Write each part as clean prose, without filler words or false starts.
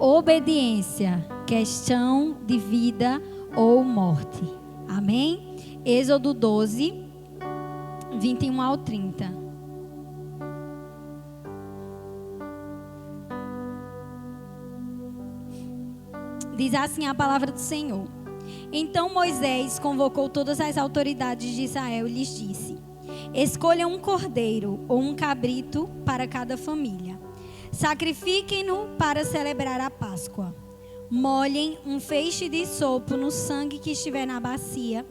obediência, questão de vida ou morte. Amém? Êxodo 12, 21 ao 30. Diz assim a palavra do Senhor. Então Moisés convocou todas as autoridades de Israel e lhes disse: escolham um cordeiro ou um cabrito para cada família. Sacrifiquem-no para celebrar a Páscoa. Molhem um feixe de sopo no sangue que estiver na bacia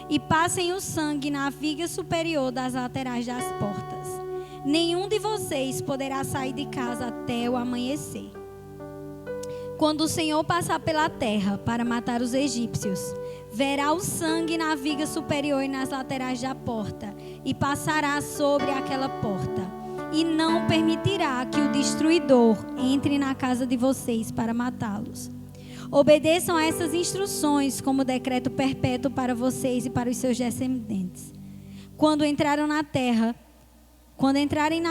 e passem o sangue na viga superior das laterais das portas. Nenhum de vocês poderá sair de casa até o amanhecer. Quando o Senhor passar pela terra para matar os egípcios, verá o sangue na viga superior e nas laterais da porta e passará sobre aquela porta. E não permitirá que o destruidor entre na casa de vocês para matá-los. Obedeçam a essas instruções como decreto perpétuo para vocês e para os seus descendentes. Quando entrarem na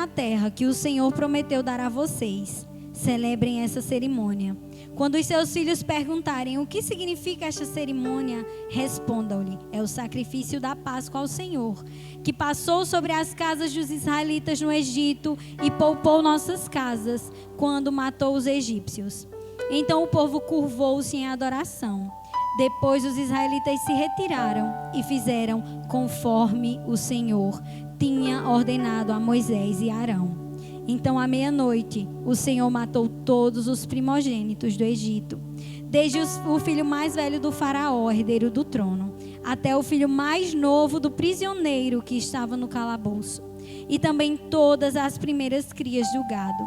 terra que o Senhor prometeu dar a vocês, celebrem essa cerimônia. Quando os seus filhos perguntarem o que significa esta cerimônia, respondam-lhe: é o sacrifício da Páscoa ao Senhor, que passou sobre as casas dos israelitas no Egito e poupou nossas casas quando matou os egípcios. Então o povo curvou-se em adoração. Depois os israelitas se retiraram e fizeram conforme o Senhor tinha ordenado a Moisés e Arão. Então, à meia-noite, o Senhor matou todos os primogênitos do Egito, desde o filho mais velho do faraó, herdeiro do trono, até o filho mais novo do prisioneiro que estava no calabouço, e também todas as primeiras crias do gado.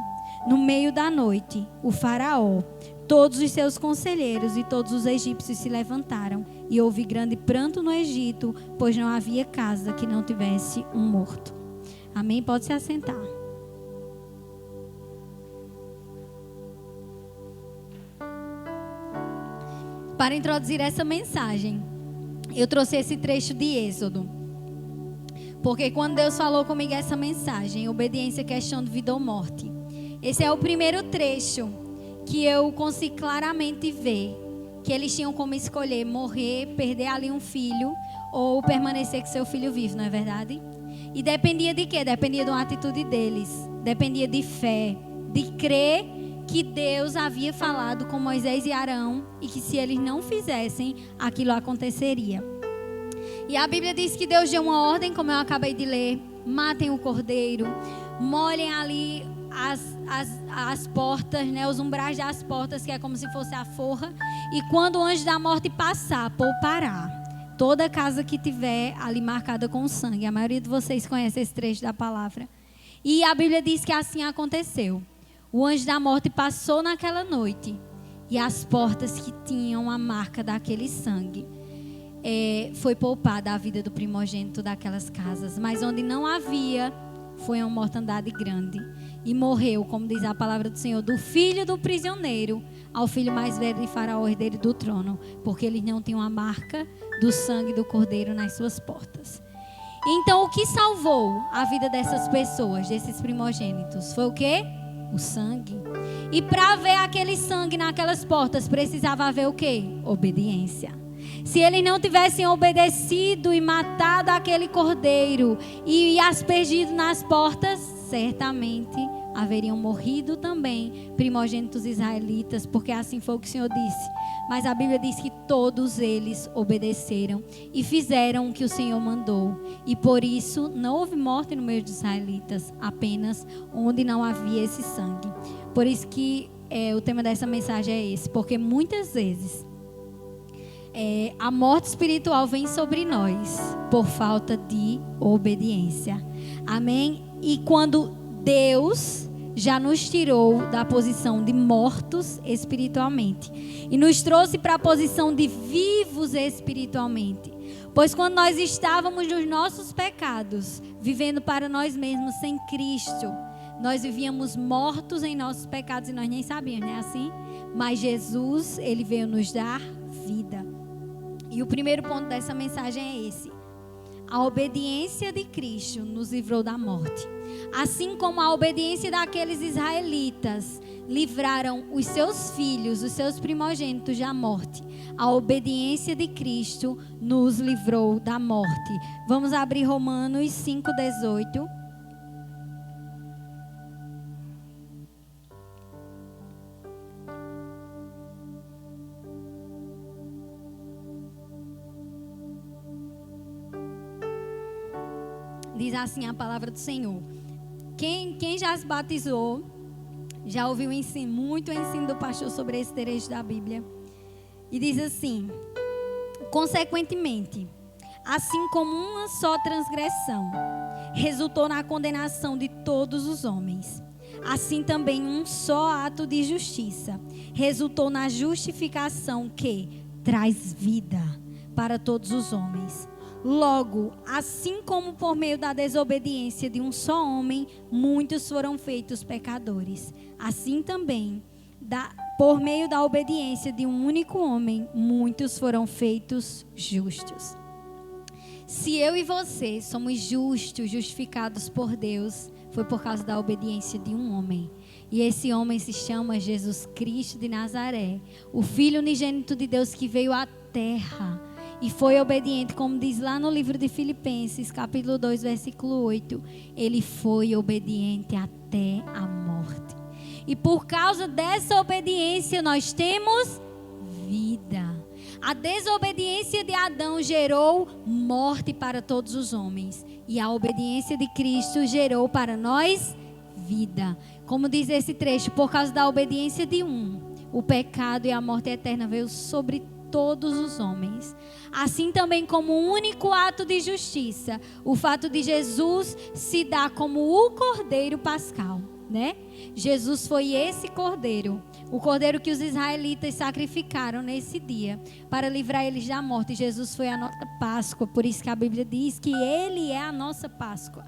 No meio da noite, o faraó, todos os seus conselheiros e todos os egípcios se levantaram, e houve grande pranto no Egito, pois não havia casa que não tivesse um morto. Amém? Pode se assentar. Para introduzir essa mensagem, eu trouxe esse trecho de Êxodo. Porque quando Deus falou comigo essa mensagem, obediência, questão de vida ou morte, esse é o primeiro trecho que eu consigo claramente ver que eles tinham como escolher morrer, perder ali um filho ou permanecer com seu filho vivo, não é verdade? E dependia de quê? Dependia de uma atitude deles, dependia de fé, de crer que Deus havia falado com Moisés e Arão e que se eles não fizessem, aquilo aconteceria. E a Bíblia diz que Deus deu uma ordem, como eu acabei de ler: matem o cordeiro, molhem ali as portas, né, os umbrais das portas, que é como se fosse a forra, e quando o anjo da morte passar, poupará toda casa que tiver ali marcada com sangue. A maioria de vocês conhece esse trecho da palavra. E a Bíblia diz que assim aconteceu. O anjo da morte passou naquela noite e as portas que tinham a marca daquele sangue, foi poupada a vida do primogênito daquelas casas. Mas onde não havia, foi uma mortandade grande. E morreu, como diz a palavra do Senhor, do filho do prisioneiro ao filho mais velho de Faraó, herdeiro do trono, porque eles não tinham a marca do sangue do cordeiro nas suas portas. Então, o que salvou a vida dessas pessoas, desses primogênitos, foi o quê? O sangue. E para ver aquele sangue naquelas portas, precisava haver o quê? Obediência. Se eles não tivessem obedecido e matado aquele cordeiro e aspergido nas portas, certamente haveriam morrido também primogênitos israelitas, porque assim foi o que o Senhor disse. Mas a Bíblia diz que todos eles obedeceram e fizeram o que o Senhor mandou. E por isso não houve morte no meio dos israelitas, apenas onde não havia esse sangue. Por isso que o tema dessa mensagem é esse, porque muitas vezes a morte espiritual vem sobre nós por falta de obediência. Amém? E quando Deus já nos tirou da posição de mortos espiritualmente e nos trouxe para a posição de vivos espiritualmente. Pois quando nós estávamos nos nossos pecados, vivendo para nós mesmos sem Cristo, nós vivíamos mortos em nossos pecados e nós nem sabíamos, não é assim? Mas Jesus, Ele veio nos dar vida. E o primeiro ponto dessa mensagem é esse: a obediência de Cristo nos livrou da morte. Assim como a obediência daqueles israelitas livraram os seus filhos, os seus primogênitos da morte, a obediência de Cristo nos livrou da morte. Vamos abrir Romanos 5:18. Diz assim a palavra do Senhor. Quem já se batizou, já ouviu muito ensino do pastor sobre esse trecho da Bíblia. E diz assim: consequentemente, assim como uma só transgressão resultou na condenação de todos os homens, assim também um só ato de justiça resultou na justificação que traz vida para todos os homens. Logo, assim como por meio da desobediência de um só homem, muitos foram feitos pecadores, assim também, por meio da obediência de um único homem, muitos foram feitos justos. Se eu e você somos justos, justificados por Deus, foi por causa da obediência de um homem. E esse homem se chama Jesus Cristo de Nazaré, o Filho unigênito de Deus que veio à terra e foi obediente, como diz lá no livro de Filipenses, capítulo 2, versículo 8. Ele foi obediente até a morte. E por causa dessa obediência nós temos vida. A desobediência de Adão gerou morte para todos os homens. E a obediência de Cristo gerou para nós vida. Como diz esse trecho, por causa da obediência de um, o pecado e a morte eterna veio sobre todos os homens. Assim também como um único ato de justiça, o fato de Jesus se dar como o Cordeiro Pascal, né? Jesus foi esse Cordeiro, o Cordeiro que os israelitas sacrificaram nesse dia para livrar eles da morte. Jesus foi a nossa Páscoa, por isso que a Bíblia diz que Ele é a nossa Páscoa.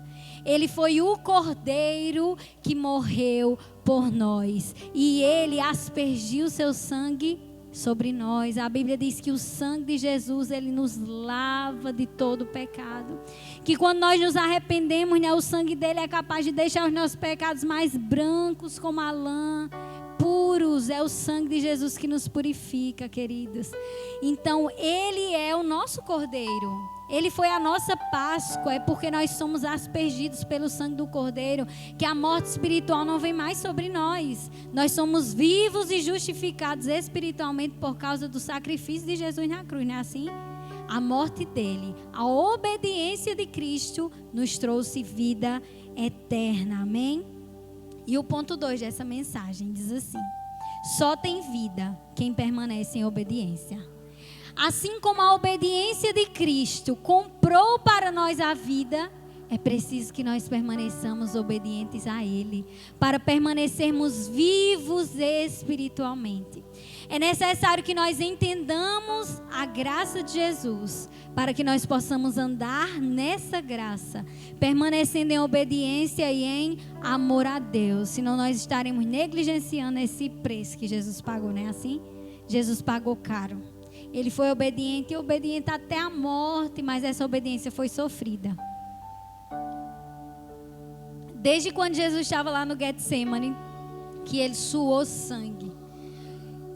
Ele foi o Cordeiro que morreu por nós e Ele aspergiu seu sangue sobre nós. A Bíblia diz que o sangue de Jesus, ele nos lava de todo pecado. Que quando nós nos arrependemos, né, o sangue dele é capaz de deixar os nossos pecados mais brancos como a lã, puros. É o sangue de Jesus que nos purifica, queridos. Então, ele é o nosso Cordeiro. Ele foi a nossa Páscoa. É porque nós somos aspergidos pelo sangue do Cordeiro que a morte espiritual não vem mais sobre nós. Nós somos vivos e justificados espiritualmente por causa do sacrifício de Jesus na cruz, não é assim? A morte dele, a obediência de Cristo nos trouxe vida eterna, amém? E o ponto 2 dessa mensagem diz assim: só tem vida quem permanece em obediência. Assim como a obediência de Cristo comprou para nós a vida, é preciso que nós permaneçamos obedientes a Ele, para permanecermos vivos espiritualmente. É necessário que nós entendamos a graça de Jesus, para que nós possamos andar nessa graça, permanecendo em obediência e em amor a Deus. Senão nós estaremos negligenciando esse preço que Jesus pagou, não é assim? Jesus pagou caro. Ele foi obediente e obediente até a morte, mas essa obediência foi sofrida. Desde quando Jesus estava lá no Getsemane, que ele suou sangue,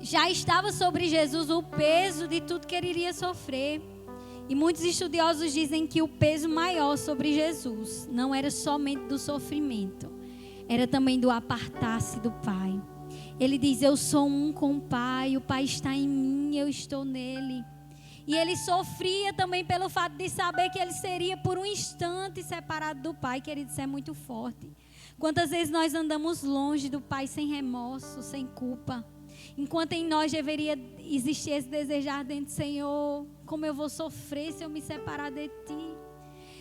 já estava sobre Jesus o peso de tudo que ele iria sofrer. E muitos estudiosos dizem que o peso maior sobre Jesus não era somente do sofrimento, era também do apartar-se do Pai. Ele diz: eu sou um com o Pai está em mim, eu estou nele. E ele sofria também pelo fato de saber que ele seria por um instante separado do Pai. Querido, isso é muito forte. Quantas vezes nós andamos longe do Pai sem remorso, sem culpa, enquanto em nós deveria existir esse desejar dentro do Senhor: como eu vou sofrer se eu me separar de Ti?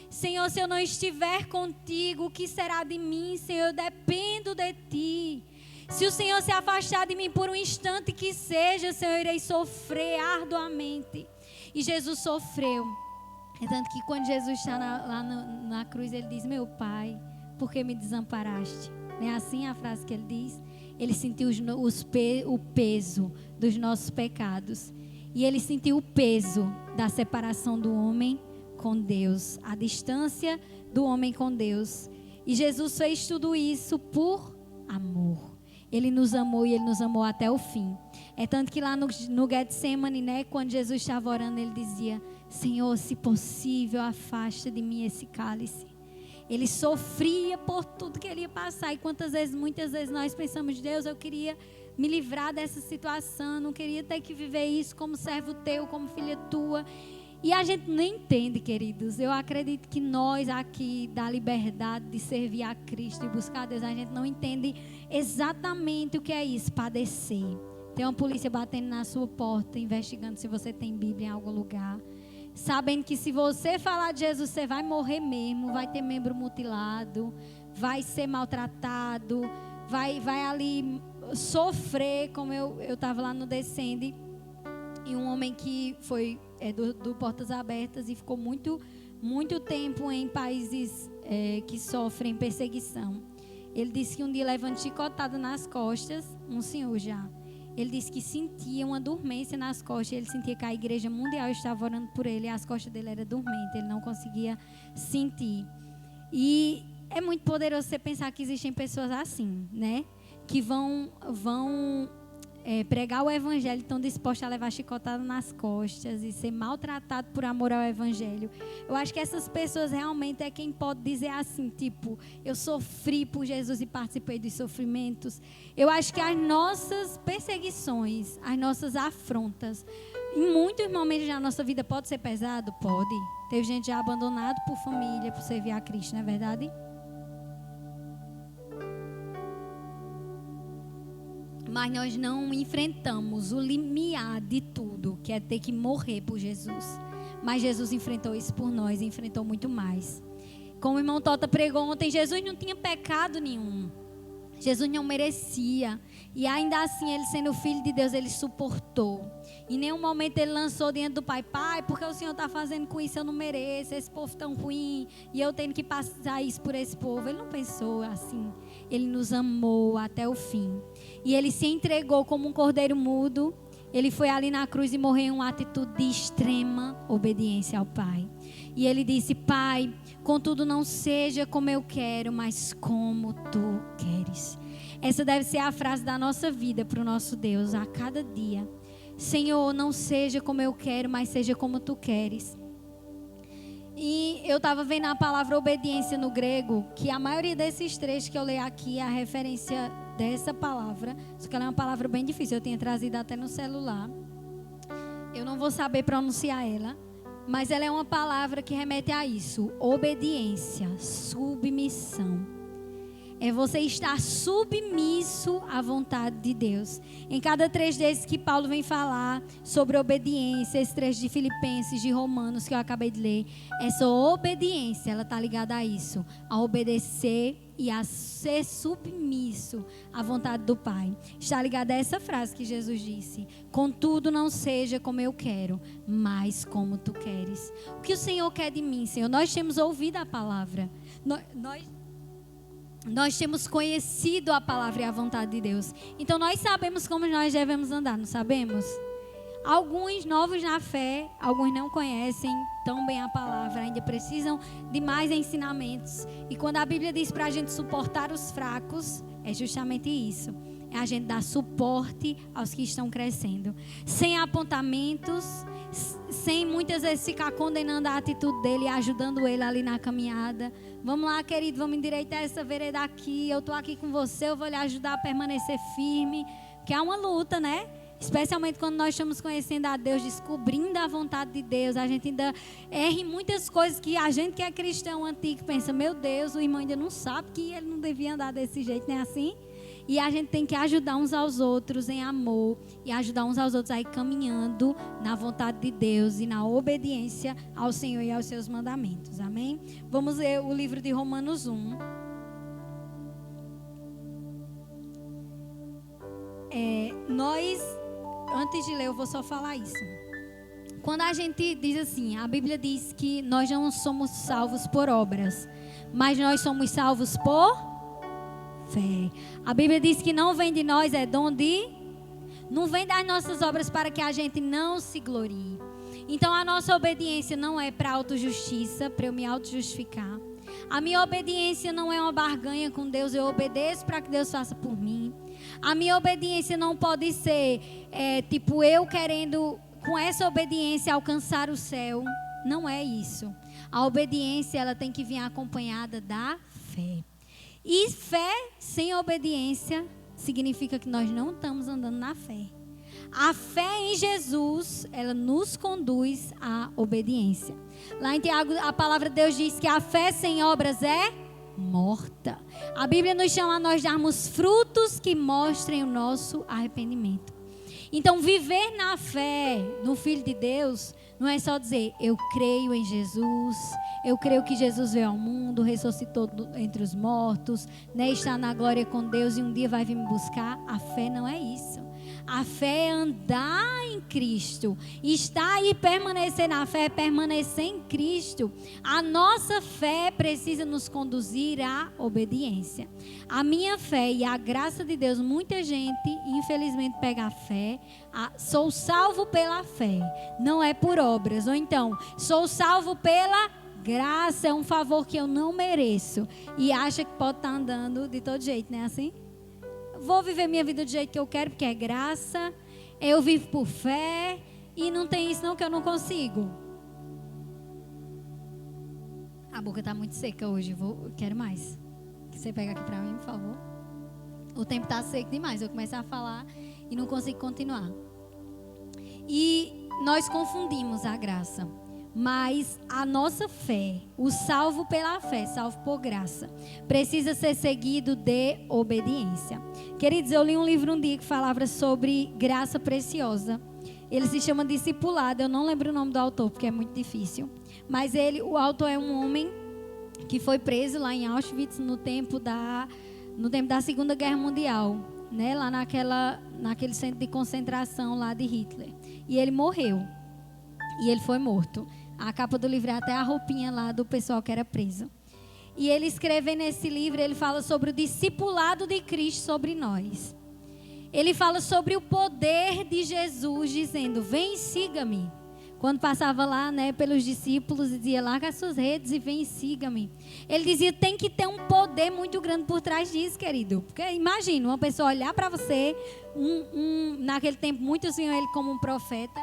Senhor, se eu não estiver contigo, o que será de mim? Senhor, eu dependo de Ti. Se o Senhor se afastar de mim por um instante que seja, Senhor, eu irei sofrer arduamente. E Jesus sofreu. É tanto que quando Jesus está lá na cruz, ele diz: meu Pai, por que me desamparaste? Não é assim a frase que ele diz? Ele sentiu o peso dos nossos pecados. E ele sentiu o peso da separação do homem com Deus, a distância do homem com Deus. E Jesus fez tudo isso por amor. Ele nos amou e Ele nos amou até o fim. É tanto que lá no Getsemane, né, quando Jesus estava orando, Ele dizia: Senhor, se possível, afasta de mim esse cálice. Ele sofria por tudo que Ele ia passar. E muitas vezes nós pensamos: Deus, eu queria me livrar dessa situação, não queria ter que viver isso como servo teu, como filha tua. E a gente não entende, queridos. Eu acredito que nós aqui, da liberdade de servir a Cristo e buscar a Deus, a gente não entende exatamente o que é isso, padecer. Tem uma polícia batendo na sua porta, investigando se você tem Bíblia em algum lugar. Sabendo que se você falar de Jesus, você vai morrer mesmo, vai ter membro mutilado, vai ser maltratado, vai ali sofrer, como eu estava lá no Descende. E um homem que foi do Portas Abertas e ficou muito tempo em países que sofrem perseguição. Ele disse que um dia levando chicotada nas costas, um senhor já. Ele disse que sentia uma dormência nas costas. Ele sentia que a igreja mundial estava orando por ele e as costas dele eram dormentes. Ele não conseguia sentir. E é muito poderoso você pensar que existem pessoas assim, né? Que vão pregar o evangelho, estão dispostos a levar chicotada nas costas e ser maltratado por amor ao evangelho. Eu acho que essas pessoas realmente é quem pode dizer assim, tipo, eu sofri por Jesus e participei dos sofrimentos. Eu acho que as nossas perseguições, as nossas afrontas, em muitos momentos da nossa vida pode ser pesado? Pode. Teve gente já abandonada por família, por servir a Cristo, não é verdade? Mas nós não enfrentamos o limiar de tudo, que é ter que morrer por Jesus. Mas Jesus enfrentou isso por nós, enfrentou muito mais. Como o irmão Tota pregou ontem, Jesus não tinha pecado nenhum. Jesus não merecia. E ainda assim, ele sendo filho de Deus, ele suportou. Em nenhum momento ele lançou diante do Pai: Pai, porque o Senhor está fazendo com isso, eu não mereço, esse povo tão ruim, e eu tenho que passar isso por esse povo. Ele não pensou assim. Ele nos amou até o fim. E ele se entregou como um cordeiro mudo. Ele foi ali na cruz e morreu em uma atitude de extrema obediência ao Pai. E ele disse: Pai, contudo não seja como eu quero, mas como tu queres. Essa deve ser a frase da nossa vida para o nosso Deus a cada dia. Senhor, não seja como eu quero, mas seja como tu queres. E eu estava vendo a palavra obediência no grego, que a maioria desses trechos que eu leio aqui é a referência dessa palavra. Só que ela é uma palavra bem difícil, eu tinha trazido até no celular. Eu não vou saber pronunciar ela, mas ela é uma palavra que remete a isso: obediência, submissão. É você estar submisso à vontade de Deus. Em cada trecho desses que Paulo vem falar sobre obediência, esse trecho de Filipenses, de Romanos que eu acabei de ler, essa obediência, ela está ligada a isso, a obedecer e a ser submisso à vontade do Pai. Está ligada a essa frase que Jesus disse: contudo não seja como eu quero, mas como tu queres. O que o Senhor quer de mim, Senhor? Nós temos ouvido a palavra. Nós temos conhecido a palavra e a vontade de Deus. Então nós sabemos como nós devemos andar, não sabemos? Alguns novos na fé, alguns não conhecem tão bem a palavra, ainda precisam de mais ensinamentos. E quando a Bíblia diz para a gente suportar os fracos, é justamente isso. É a gente dar suporte aos que estão crescendo. Sem apontamentos, sem muitas vezes ficar condenando a atitude dele e ajudando ele ali na caminhada. Vamos lá, querido, vamos endireitar essa vereda aqui. Eu estou aqui com você, eu vou lhe ajudar a permanecer firme. Que é uma luta, né? Especialmente quando nós estamos conhecendo a Deus, descobrindo a vontade de Deus. A gente ainda erra em muitas coisas que a gente que é cristão antigo pensa: meu Deus, o irmão ainda não sabe que ele não devia andar desse jeito, não é assim? E a gente tem que ajudar uns aos outros em amor e ajudar uns aos outros a ir caminhando na vontade de Deus e na obediência ao Senhor e aos seus mandamentos. Amém? Vamos ler o livro de Romanos 1. Antes de ler, eu vou só falar isso. Quando a gente diz assim, a Bíblia diz que nós não somos salvos por obras, mas nós somos salvos por fé. A Bíblia diz que não vem de nós, é dom de... Não vem das nossas obras para que a gente não se glorie. Então a nossa obediência não é para autojustiça, para eu me autojustificar. A minha obediência não é uma barganha com Deus, eu obedeço para que Deus faça por mim. A minha obediência não pode ser tipo eu querendo com essa obediência alcançar o céu. Não é isso. A obediência ela tem que vir acompanhada da fé. E fé sem obediência significa que nós não estamos andando na fé. A fé em Jesus, ela nos conduz à obediência. Lá em Tiago, a palavra de Deus diz que a fé sem obras é morta. A Bíblia nos chama a nós darmos frutos que mostrem o nosso arrependimento. Então, viver na fé no Filho de Deus não é só dizer, eu creio em Jesus, eu creio que Jesus veio ao mundo, ressuscitou entre os mortos, né, está na glória com Deus e um dia vai vir me buscar. A fé não é isso. A fé é andar em Cristo. Estar e permanecer na fé é permanecer em Cristo. A nossa fé precisa nos conduzir à obediência. A minha fé e a graça de Deus, muita gente, infelizmente, pega a fé. Sou salvo pela fé, não é por obras. Ou então, sou salvo pela graça, é um favor que eu não mereço. E acha que pode estar andando de todo jeito, não é assim? Vou viver minha vida do jeito que eu quero, porque é graça. Eu vivo por fé. E não tem isso não que eu não consigo. A boca está muito seca hoje. Eu quero mais. Você pega aqui para mim, por favor. O tempo está seco demais. Eu começo a falar e não consigo continuar. E nós confundimos a graça. Mas a nossa fé, o salvo pela fé, salvo por graça, precisa ser seguido de obediência. Queridos, eu li um livro um dia que falava sobre graça preciosa. Ele se chama Discipulado. Eu não lembro o nome do autor, porque é muito difícil. Mas o autor é um homem que foi preso lá em Auschwitz no tempo da Segunda Guerra Mundial, né? Lá naquele centro de concentração lá de Hitler. E ele morreu. E ele foi morto. A capa do livro é até a roupinha lá do pessoal que era preso. E ele escreve nesse livro, ele fala sobre o discipulado de Cristo sobre nós. Ele fala sobre o poder de Jesus, dizendo, vem e siga-me. Quando passava lá, né, pelos discípulos, dizia, larga as suas redes e vem e siga-me. Ele dizia, tem que ter um poder muito grande por trás disso, querido. Porque imagina, uma pessoa olhar para você, naquele tempo muitos viam ele como um profeta.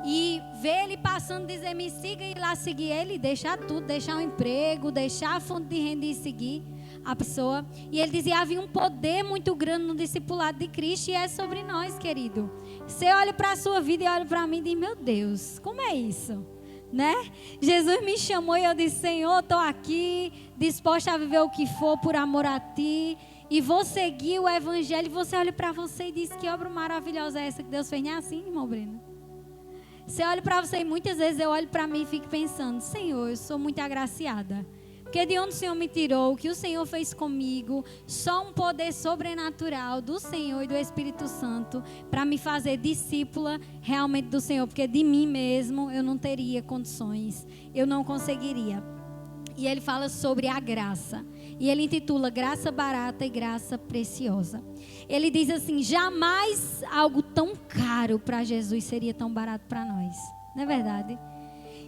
E ver ele passando, dizer, me siga, e ir lá seguir ele, deixar tudo, deixar o emprego, deixar a fonte de renda e seguir a pessoa. E ele dizia, havia um poder muito grande no discipulado de Cristo e é sobre nós, querido. Você olha para a sua vida e olha para mim e diz, meu Deus, como é isso? Né? Jesus me chamou e eu disse, Senhor, estou aqui, disposta a viver o que for por amor a Ti. E vou seguir o Evangelho. E você olha para você e diz, que obra maravilhosa é essa que Deus fez? Não é assim, irmão Breno? Você olha para você e muitas vezes eu olho para mim e fico pensando, Senhor, eu sou muito agraciada. Porque de onde o Senhor me tirou, o que o Senhor fez comigo, só um poder sobrenatural do Senhor e do Espírito Santo para me fazer discípula realmente do Senhor. Porque de mim mesmo eu não teria condições, eu não conseguiria. E ele fala sobre a graça. E ele intitula Graça Barata e Graça Preciosa. Ele diz assim, jamais algo tão caro para Jesus seria tão barato para nós. Não é verdade?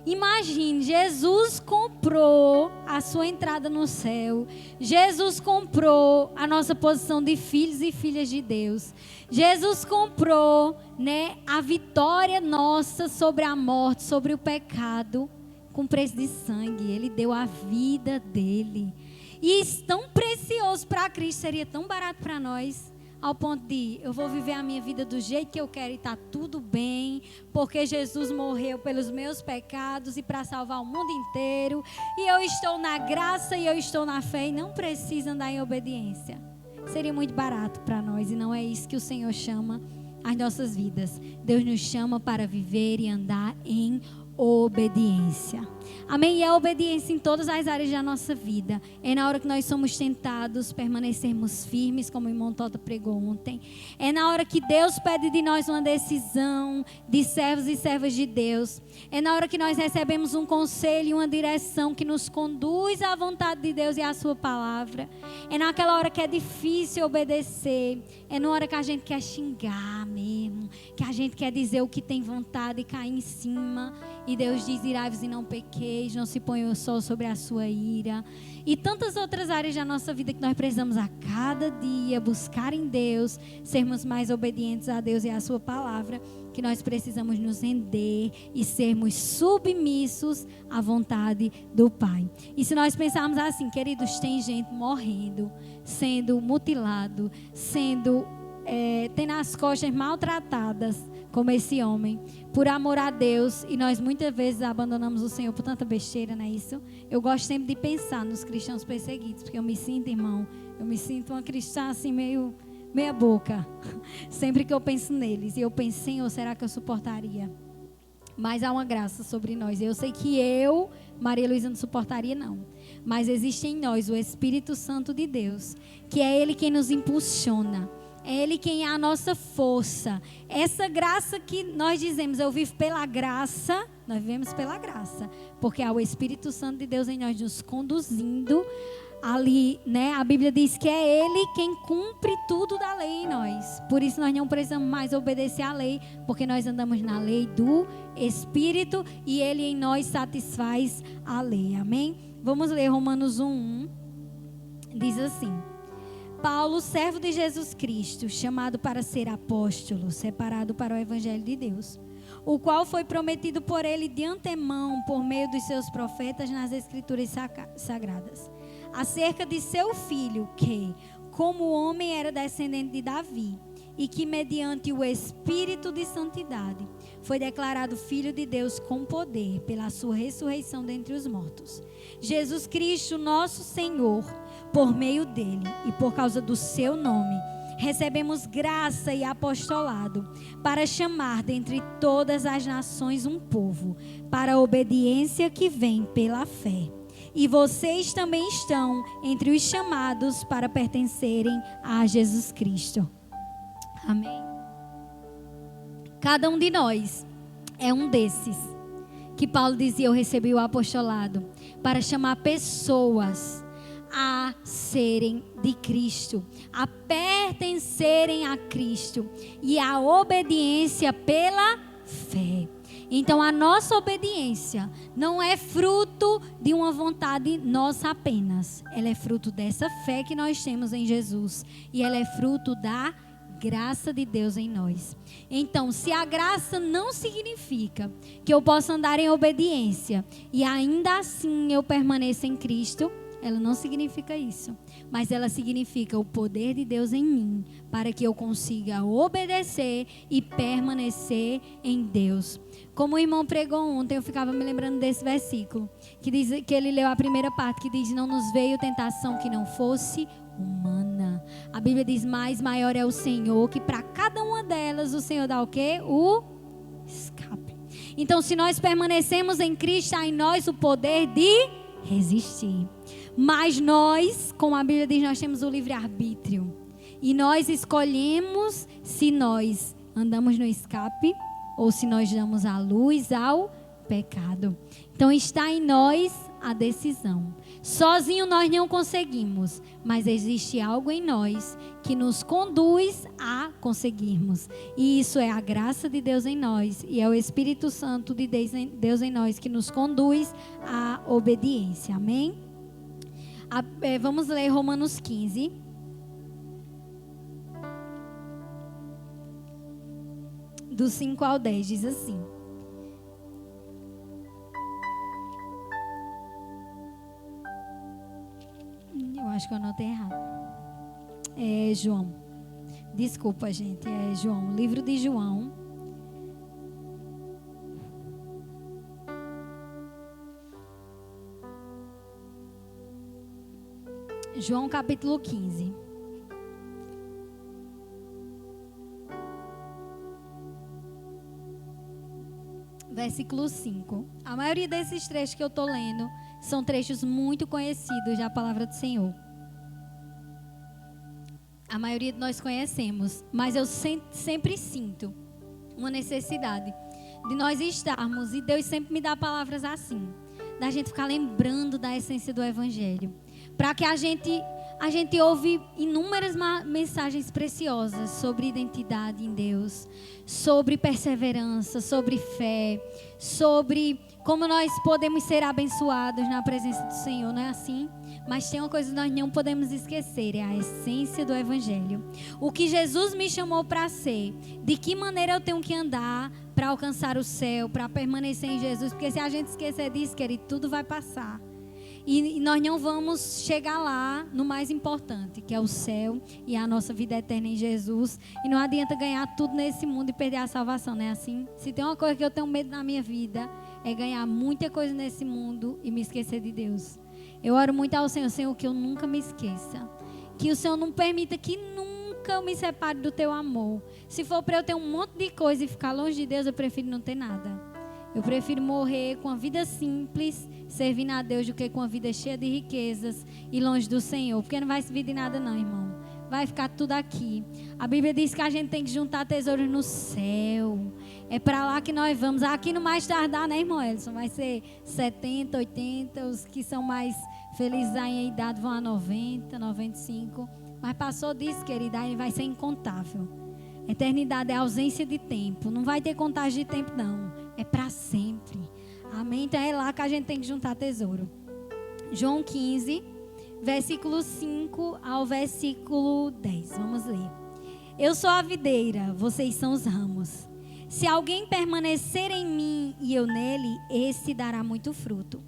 Imagine, Jesus comprou a sua entrada no céu. Jesus comprou a nossa posição de filhos e filhas de Deus. Jesus comprou, né, a vitória nossa sobre a morte, sobre o pecado, com preço de sangue. Ele deu a vida dele. E tão precioso para Cristo, seria tão barato para nós, ao ponto de eu vou viver a minha vida do jeito que eu quero e está tudo bem, porque Jesus morreu pelos meus pecados e para salvar o mundo inteiro, e eu estou na graça e eu estou na fé e não preciso andar em obediência. Seria muito barato para nós e não é isso que o Senhor chama as nossas vidas. Deus nos chama para viver e andar em obediência. Amém? E a obediência em todas as áreas da nossa vida. É na hora que nós somos tentados, permanecermos firmes, como o irmão Tota pregou ontem. É na hora que Deus pede de nós uma decisão de servos e servas de Deus. É na hora que nós recebemos um conselho e uma direção que nos conduz à vontade de Deus e à sua palavra. É naquela hora que é difícil obedecer. É na hora que a gente quer xingar mesmo. Que a gente quer dizer o que tem vontade e cair em cima. E Deus diz: irai-vos e não pequeis, não se ponha o sol sobre a sua ira. E tantas outras áreas da nossa vida que nós precisamos a cada dia buscar em Deus, sermos mais obedientes a Deus e à sua palavra, que nós precisamos nos render e sermos submissos à vontade do Pai. E se nós pensarmos assim, queridos, tem gente morrendo, sendo mutilado, tendo as costas maltratadas, como esse homem, por amor a Deus, e nós muitas vezes abandonamos o Senhor por tanta besteira, não é isso? Eu gosto sempre de pensar nos cristãos perseguidos, porque eu me sinto, irmão, uma cristã assim meia boca, sempre que eu penso neles, e eu penso: Senhor, será que eu suportaria? Mas há uma graça sobre nós. Eu sei que eu, Maria Luísa, não suportaria não, mas existe em nós o Espírito Santo de Deus, que é Ele quem nos impulsiona. É Ele quem é a nossa força. Essa graça que nós dizemos, eu vivo pela graça, nós vivemos pela graça. Porque há o Espírito Santo de Deus em nós nos conduzindo ali, né? A Bíblia diz que é Ele quem cumpre tudo da lei em nós. Por isso nós não precisamos mais obedecer à lei, porque nós andamos na lei do Espírito e Ele em nós satisfaz a lei. Amém? Vamos ler Romanos 1:1. Diz assim: Paulo, servo de Jesus Cristo, chamado para ser apóstolo, separado para o Evangelho de Deus, o qual foi prometido por ele de antemão, por meio dos seus profetas nas Escrituras Sagradas, acerca de seu filho, que, como homem, era descendente de Davi, e que, mediante o Espírito de Santidade, foi declarado Filho de Deus com poder, pela sua ressurreição dentre os mortos. Jesus Cristo, nosso Senhor, por meio dele e por causa do seu nome, recebemos graça e apostolado para chamar dentre todas as nações um povo, para a obediência que vem pela fé. E vocês também estão entre os chamados para pertencerem a Jesus Cristo. Amém. Cada um de nós é um desses que Paulo dizia: eu recebi o apostolado para chamar pessoas a serem de Cristo, a pertencerem a Cristo, e a obediência pela fé. Então a nossa obediência não é fruto de uma vontade nossa apenas, ela é fruto dessa fé que nós temos em Jesus, e ela é fruto da graça de Deus em nós. Então, se a graça não significa que eu possa andar em obediência e ainda assim eu permaneça em Cristo, ela não significa isso, mas ela significa o poder de Deus em mim, para que eu consiga obedecer e permanecer em Deus. Como o irmão pregou ontem, eu ficava me lembrando desse versículo, que diz, que ele leu a primeira parte, que diz: não nos veio tentação que não fosse humana. A Bíblia diz: mais maior é o Senhor, que para cada uma delas o Senhor dá o quê? O escape. Então, se nós permanecemos em Cristo, há em nós o poder de resistir. Mas nós, como a Bíblia diz, nós temos o livre-arbítrio. E nós escolhemos se nós andamos no escape ou se nós damos a luz ao pecado. Então está em nós a decisão. Sozinho nós não conseguimos, mas existe algo em nós que nos conduz a conseguirmos. E isso é a graça de Deus em nós, e é o Espírito Santo de Deus em nós que nos conduz à obediência. Amém? Vamos ler Romanos 15. Do 5 ao 10, diz assim: eu acho que eu anotei errado. É João. Desculpa, gente. É João. Livro de João. João capítulo 15. versículo 5. A maioria desses trechos que eu estou lendo são trechos muito conhecidos da palavra do Senhor. A maioria de nós conhecemos, mas eu sempre sinto uma necessidade de nós estarmos, e Deus sempre me dá palavras assim, da gente ficar lembrando da essência do Evangelho, para que a gente ouve inúmeras mensagens preciosas sobre identidade em Deus, sobre perseverança, sobre fé, sobre como nós podemos ser abençoados na presença do Senhor, não é assim? Mas tem uma coisa que nós não podemos esquecer, é a essência do Evangelho. O que Jesus me chamou para ser, de que maneira eu tenho que andar para alcançar o céu, para permanecer em Jesus, porque se a gente esquecer disso, querido, tudo vai passar. E nós não vamos chegar lá no mais importante, que é o céu e a nossa vida eterna em Jesus. E não adianta ganhar tudo nesse mundo e perder a salvação, não é assim? Se tem uma coisa que eu tenho medo na minha vida, é ganhar muita coisa nesse mundo e me esquecer de Deus. Eu oro muito ao Senhor, Senhor, que eu nunca me esqueça. Que o Senhor não permita que nunca eu me separe do teu amor. Se for para eu ter um monte de coisa e ficar longe de Deus, eu prefiro não ter nada. Eu prefiro morrer com a vida simples, servindo a Deus, do que com a vida cheia de riquezas e longe do Senhor. Porque não vai servir de nada não, irmão. Vai ficar tudo aqui. A Bíblia diz que a gente tem que juntar tesouros no céu. É para lá que nós vamos. Aqui no mais tardar, né, irmão Elson? Vai ser 70, 80. Os que são mais felizes aí em idade vão a 90, 95. Mas passou disso, querida, aí vai ser incontável. Eternidade é ausência de tempo. Não vai ter contagem de tempo, não. É para sempre. Amém? Então é lá que a gente tem que juntar tesouro. João 15, versículo 5 ao versículo 10. Vamos ler. Eu sou a videira, vocês são os ramos. Se alguém permanecer em mim e eu nele, esse dará muito fruto.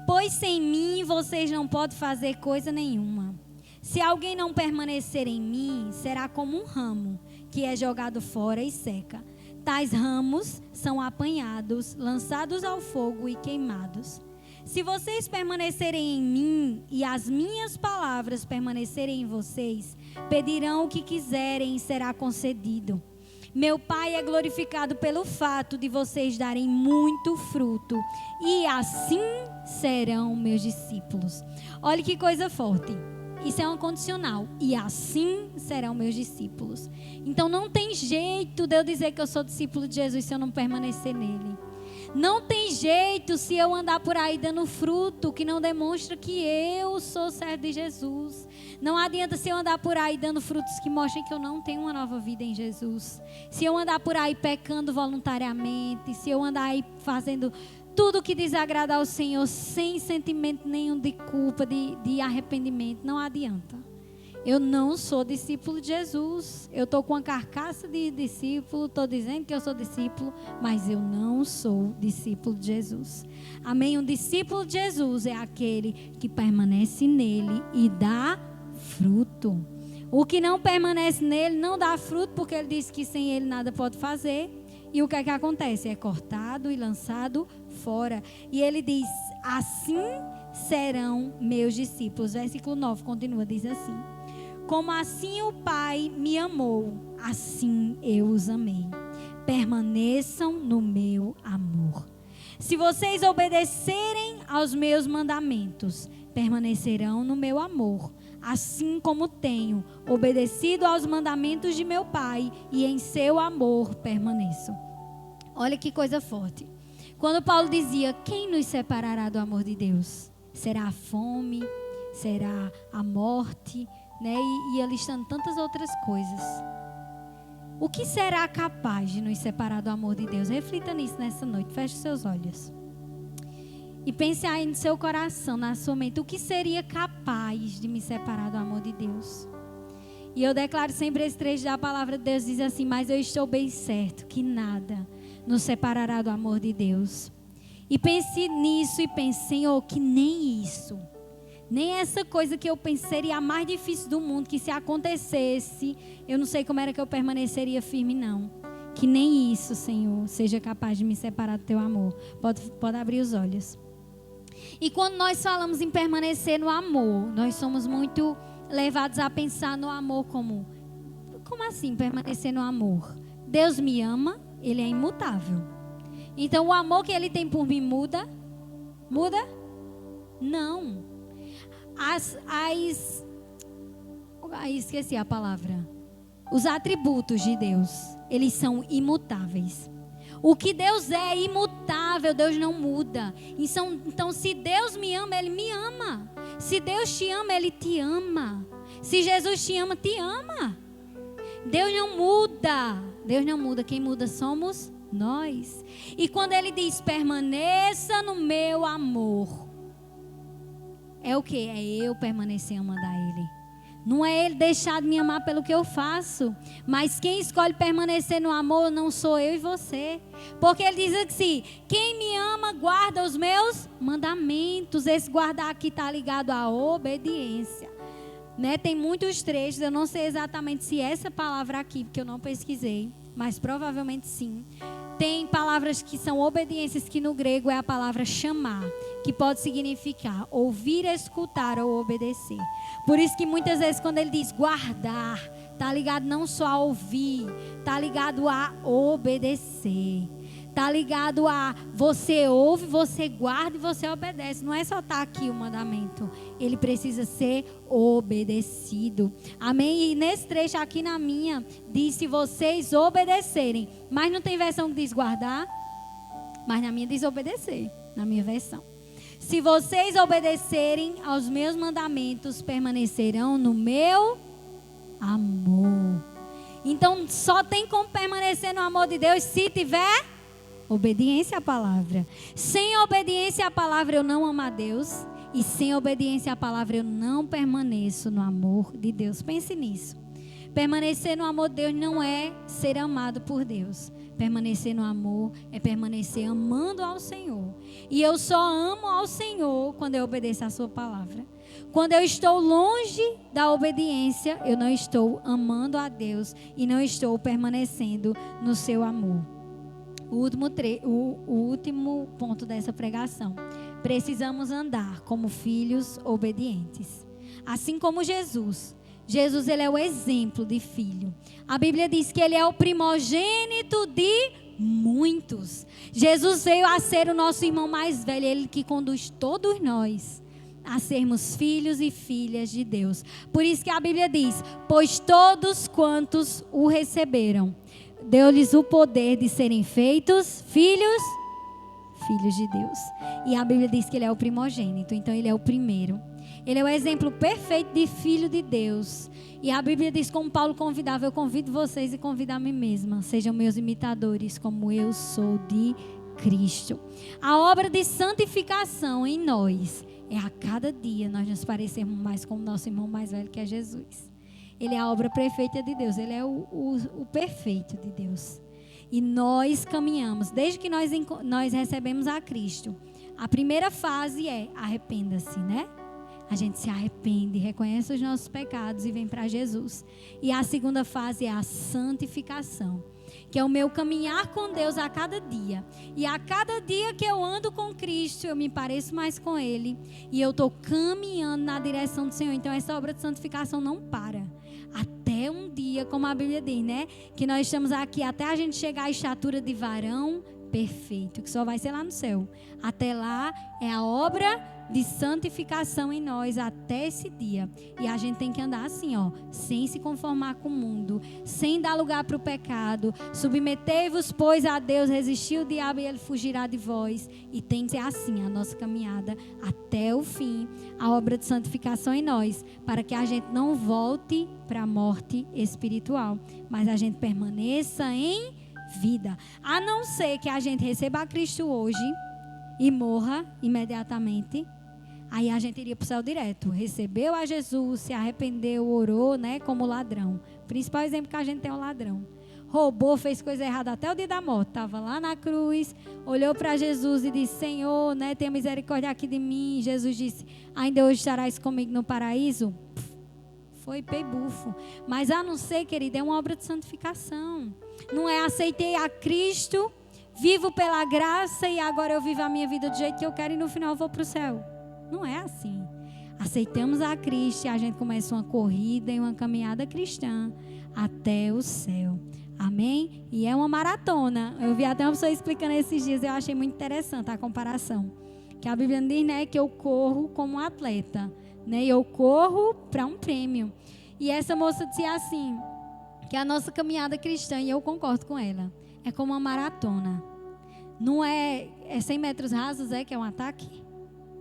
Pois sem mim vocês não podem fazer coisa nenhuma. Se alguém não permanecer em mim, será como um ramo que é jogado fora e seca. Tais ramos são apanhados, lançados ao fogo e queimados. Se vocês permanecerem em mim e as minhas palavras permanecerem em vocês, pedirão o que quiserem e será concedido. Meu Pai é glorificado pelo fato de vocês darem muito fruto, e assim serão meus discípulos. Olha que coisa forte. Isso é um condicional. E assim serão meus discípulos. Então não tem jeito de eu dizer que eu sou discípulo de Jesus se eu não permanecer nele. Não tem jeito se eu andar por aí dando fruto que não demonstra que eu sou servo de Jesus. Não adianta se eu andar por aí dando frutos que mostrem que eu não tenho uma nova vida em Jesus. Se eu andar por aí pecando voluntariamente, se eu andar aí fazendo tudo que desagrada ao Senhor sem sentimento nenhum de culpa, de arrependimento, não adianta. Eu não sou discípulo de Jesus. Eu estou com a carcaça de discípulo, estou dizendo que eu sou discípulo, mas eu não sou discípulo de Jesus. Amém? Um discípulo de Jesus é aquele que permanece nele e dá fruto. O que não permanece nele não dá fruto, porque ele disse que sem ele nada pode fazer. E o que é que acontece? É cortado e lançado fora. E ele diz, assim serão meus discípulos. Versículo 9 continua, diz assim: como assim o Pai me amou, assim eu os amei. Permaneçam no meu amor. Se vocês obedecerem aos meus mandamentos, permanecerão no meu amor, assim como tenho obedecido aos mandamentos de meu Pai, e em seu amor permaneço. Olha que coisa forte. Quando Paulo dizia, quem nos separará do amor de Deus? Será a fome? Será a morte? Né? E ia listando tantas outras coisas. O que será capaz de nos separar do amor de Deus? Reflita nisso nessa noite. Feche seus olhos. E pense aí no seu coração, na sua mente. O que seria capaz de me separar do amor de Deus? E eu declaro sempre esse trecho da palavra de Deus. Diz assim, mas eu estou bem certo que nada nos separará do amor de Deus. E pense nisso e pense, Senhor, que nem isso. Nem essa coisa que eu pensei a mais difícil do mundo, que se acontecesse, eu não sei como era que eu permaneceria firme, não. Que nem isso, Senhor, seja capaz de me separar do teu amor. Pode abrir os olhos. E quando nós falamos em permanecer no amor, nós somos muito levados a pensar no amor como assim permanecer no amor? Deus me ama, Ele é imutável. Então o amor que ele tem por mim muda? Muda? Não. Esqueci a palavra. Os atributos de Deus, eles são imutáveis. O que Deus é imutável, Deus não muda. Então, se Deus me ama, Ele me ama. Se Deus te ama, Ele te ama. Se Jesus te ama, te ama. Deus não muda. Deus não muda. Quem muda somos nós. E quando Ele diz, permaneça no meu amor, é o que? É eu permanecer amando a Ele. Não é Ele deixar de me amar pelo que eu faço. Mas quem escolhe permanecer no amor não sou eu e você. Porque Ele diz assim, quem me ama guarda os meus mandamentos. Esse guardar aqui está ligado à obediência. Né? Tem muitos trechos, eu não sei exatamente se essa palavra aqui, porque eu não pesquisei, mas provavelmente sim. Tem palavras que são obediências, que no grego é a palavra chamar, que pode significar ouvir, escutar ou obedecer. Por isso que muitas vezes quando ele diz guardar, está ligado não só a ouvir, está ligado a obedecer. Está ligado a você ouve, você guarda e você obedece. Não é só estar aqui o mandamento. Ele precisa ser obedecido. Amém? E nesse trecho aqui na minha, diz se vocês obedecerem. Mas não tem versão que diz guardar. Mas na minha diz obedecer. Na minha versão. Se vocês obedecerem aos meus mandamentos, permanecerão no meu amor. Então só tem como permanecer no amor de Deus se tiver obediência à palavra. Sem obediência à palavra eu não amo a Deus. E sem obediência à palavra eu não permaneço no amor de Deus. Pense nisso. Permanecer no amor de Deus não é ser amado por Deus. Permanecer no amor é permanecer amando ao Senhor. E eu só amo ao Senhor quando eu obedeço a sua palavra. Quando eu estou longe da obediência, eu não estou amando a Deus e não estou permanecendo no seu amor. O último ponto dessa pregação. Precisamos andar como filhos obedientes. Assim como Jesus. Jesus, ele é o exemplo de filho. A Bíblia diz que ele é o primogênito de muitos. Jesus veio a ser o nosso irmão mais velho. Ele que conduz todos nós a sermos filhos e filhas de Deus. Por isso que a Bíblia diz, pois todos quantos o receberam, deu-lhes o poder de serem feitos filhos de Deus. E a Bíblia diz que ele é o primogênito, então ele é o primeiro. Ele é o exemplo perfeito de filho de Deus. E a Bíblia diz, como Paulo convidava, eu convido vocês e convido a mim mesma. Sejam meus imitadores, como eu sou de Cristo. A obra de santificação em nós é a cada dia nós nos parecermos mais com o nosso irmão mais velho, que é Jesus. Ele é a obra perfeita de Deus. Ele é o perfeito de Deus. E nós caminhamos, desde que nós recebemos a Cristo. A primeira fase é arrependa-se, né? A gente se arrepende, reconhece os nossos pecados e vem para Jesus. E a segunda fase é a santificação, que é o meu caminhar com Deus a cada dia. E a cada dia que eu ando com Cristo, eu me pareço mais com Ele. E eu estou caminhando na direção do Senhor. Então essa obra de santificação não para. Até um dia, como a Bíblia diz, né? Que nós estamos aqui até a gente chegar à estatura de varão perfeito, que só vai ser lá no céu. Até lá é a obra de santificação em nós até esse dia. E a gente tem que andar assim, ó, sem se conformar com o mundo, sem dar lugar para o pecado. Submetei-vos, pois, a Deus, resistir o diabo e ele fugirá de vós. E tem que ser assim a nossa caminhada até o fim, a obra de santificação em nós, para que a gente não volte para a morte espiritual, mas a gente permaneça em vida. A não ser que a gente receba a Cristo hoje e morra imediatamente. Aí a gente iria para o céu direto. Recebeu a Jesus, se arrependeu, orou, né? Como ladrão. O principal exemplo que a gente tem é o ladrão. Roubou, fez coisa errada até o dia da morte. Estava lá na cruz, olhou para Jesus e disse, Senhor, né? Tenha misericórdia aqui de mim. Jesus disse, ainda hoje estarás comigo no paraíso. Foi pei-bufo. Mas a não ser, querida, é uma obra de santificação. Não é aceitei a Cristo, vivo pela graça e agora eu vivo a minha vida do jeito que eu quero e no final eu vou para o céu. Não é assim. Aceitamos a Cristo e a gente começa uma corrida e uma caminhada cristã até o céu. Amém? E é uma maratona. Eu vi até uma pessoa explicando esses dias, eu achei muito interessante a comparação. Que a Bíblia diz, né, que eu corro como um atleta, né? E eu corro para um prêmio. E essa moça dizia assim, que a nossa caminhada cristã, e eu concordo com ela, é como uma maratona. Não é 100 metros rasos, que é um ataque?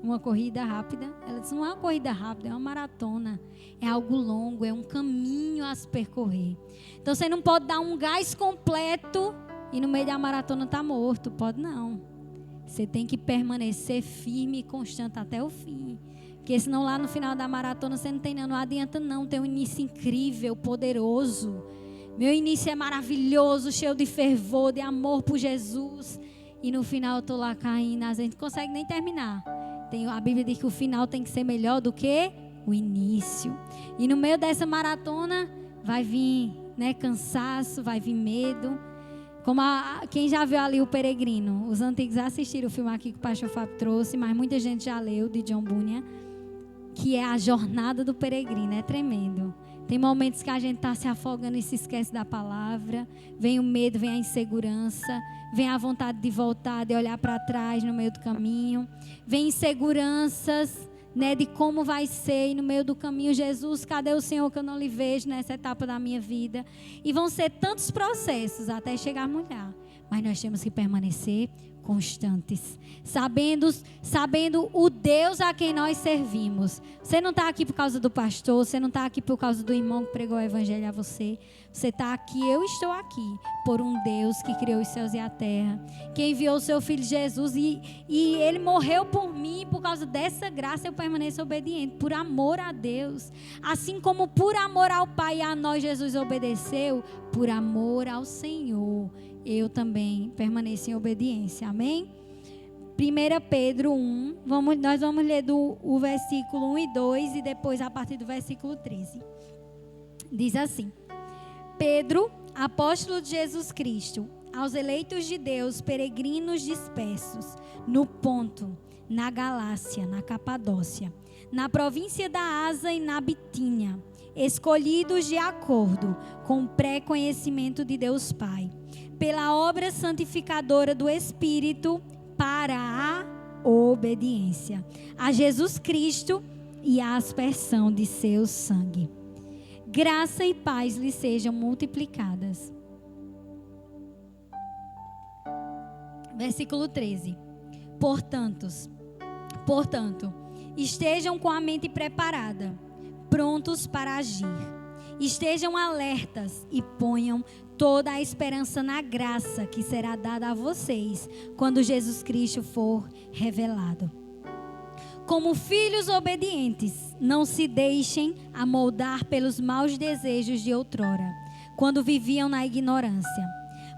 Uma corrida rápida? Ela disse, não é uma corrida rápida, é uma maratona. É algo longo, é um caminho a se percorrer. Então você não pode dar um gás completo e no meio da maratona estar morto. Pode não. Você tem que permanecer firme e constante até o fim. Porque senão lá no final da maratona você não tem não adianta não. Tem um início incrível, poderoso. Meu início é maravilhoso, cheio de fervor, de amor por Jesus. E no final eu estou lá caindo, a gente não consegue nem terminar. A Bíblia diz que o final tem que ser melhor do que o início. E no meio dessa maratona vai vir, né, cansaço, vai vir medo. Como quem já viu ali o Peregrino, os antigos assistiram o filme aqui que o pastor Fábio trouxe, mas muita gente já leu, de John Bunyan, que é a jornada do peregrino, é tremendo. Tem momentos que a gente está se afogando e se esquece da palavra, vem o medo, vem a insegurança, vem a vontade de voltar, de olhar para trás no meio do caminho, vem inseguranças, né, de como vai ser, e no meio do caminho, Jesus, cadê o Senhor que eu não lhe vejo nessa etapa da minha vida? E vão ser tantos processos até chegarmos lá, mas nós temos que permanecer constantes, sabendo o Deus a quem nós servimos. Você não está aqui por causa do pastor, você não está aqui por causa do irmão que pregou o evangelho a você. Você está aqui, eu estou aqui, por um Deus que criou os céus e a terra, que enviou o seu Filho Jesus e Ele morreu por mim. Por causa dessa graça eu permaneço obediente, por amor a Deus. Assim como por amor ao Pai e a nós Jesus obedeceu, por amor ao Senhor eu também permaneço em obediência. Amém? 1 Pedro 1, nós vamos ler o versículo 1 e 2 e depois a partir do versículo 13. Diz assim: Pedro, apóstolo de Jesus Cristo, aos eleitos de Deus, peregrinos dispersos, no Ponto, na Galácia, na Capadócia, na província da Ásia e na Bitínia, escolhidos de acordo com o pré-conhecimento de Deus Pai, pela obra santificadora do Espírito, para a obediência a Jesus Cristo e a aspersão de seu sangue. Graça e paz lhe sejam multiplicadas. Versículo 13. Portanto, estejam com a mente preparada, prontos para agir. Estejam alertas e ponham toda a esperança na graça que será dada a vocês quando Jesus Cristo for revelado. Como filhos obedientes, não se deixem amoldar pelos maus desejos de outrora, quando viviam na ignorância.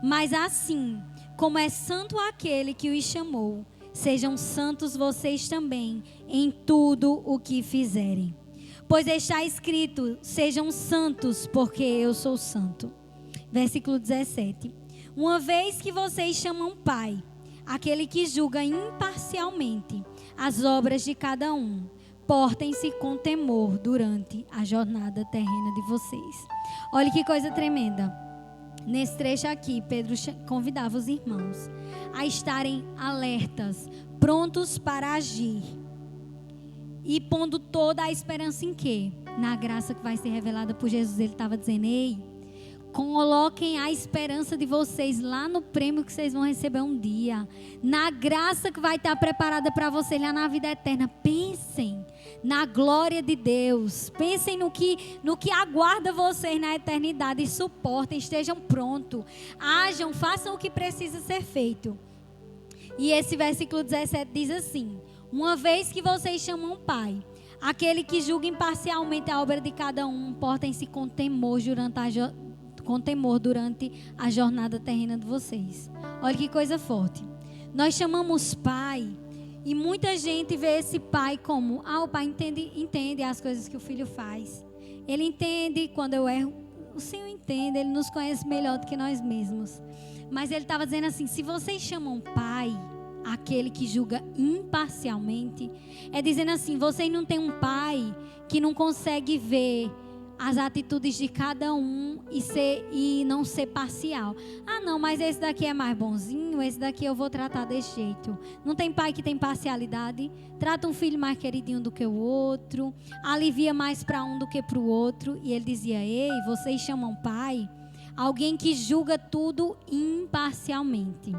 Mas assim como é santo aquele que os chamou, sejam santos vocês também em tudo o que fizerem. Pois está escrito, sejam santos, porque eu sou santo. Versículo 17. Uma vez que vocês chamam Pai, aquele que julga imparcialmente as obras de cada um, portem-se com temor durante a jornada terrena de vocês. Olha que coisa tremenda. Nesse trecho aqui, Pedro convidava os irmãos a estarem alertas, prontos para agir. E pondo toda a esperança em quê? Na graça que vai ser revelada por Jesus. Ele estava dizendo, ei, coloquem a esperança de vocês lá no prêmio que vocês vão receber um dia. Na graça que vai estar preparada para vocês lá na vida eterna. Pensem na glória de Deus. Pensem no que aguarda vocês na eternidade. E suportem, estejam prontos. Ajam, façam o que precisa ser feito. E esse versículo 17 diz assim: uma vez que vocês chamam Pai, aquele que julga imparcialmente a obra de cada um, portem-se com temor durante a jornada terrena de vocês. Olha que coisa forte. Nós chamamos Pai e muita gente vê esse Pai como, o Pai entende as coisas que o Filho faz. Ele entende quando eu erro. O Senhor entende, Ele nos conhece melhor do que nós mesmos. Mas Ele estava dizendo assim, se vocês chamam Pai, aquele que julga imparcialmente, é dizendo assim, vocês não têm um Pai que não consegue ver as atitudes de cada um e não ser parcial. Ah, não, mas esse daqui é mais bonzinho, esse daqui eu vou tratar desse jeito. Não tem pai que tem parcialidade? Trata um filho mais queridinho do que o outro, alivia mais para um do que para o outro. E ele dizia: ei, vocês chamam pai alguém que julga tudo imparcialmente.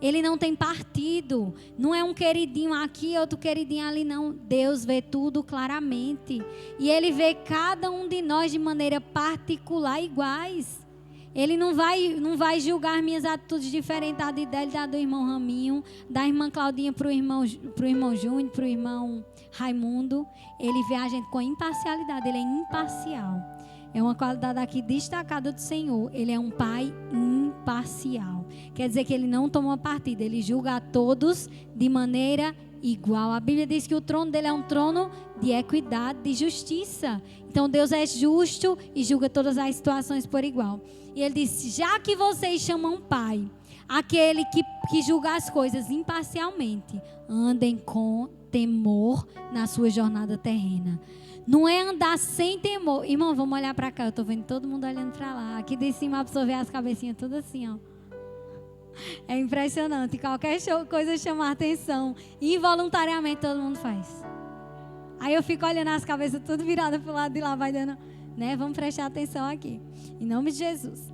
Ele não tem partido, não é um queridinho aqui, outro queridinho ali, não. Deus vê tudo claramente. E Ele vê cada um de nós de maneira particular, iguais. Ele não vai julgar minhas atitudes diferentes da dele, da do irmão Raminho, da irmã Claudinha para o irmão Júnior, para o irmão Raimundo. Ele vê a gente com imparcialidade, Ele é imparcial. É uma qualidade aqui destacada do Senhor. Ele é um pai imparcial. Quer dizer que ele não toma partida. Ele julga a todos de maneira igual. A Bíblia diz que o trono dele é um trono de equidade, de justiça. Então Deus é justo e julga todas as situações por igual. E ele disse: já que vocês chamam pai aquele que julga as coisas imparcialmente, andem com temor na sua jornada terrena. Não é andar sem temor. Irmão, vamos olhar para cá. Eu estou vendo todo mundo olhando para lá. Aqui de cima a pessoa vê as cabecinhas tudo assim, ó. É impressionante. Qualquer coisa chamar atenção, involuntariamente todo mundo faz. Aí eu fico olhando as cabeças tudo viradas para o lado de lá, vai dando, né? Vamos prestar atenção aqui. Em nome de Jesus.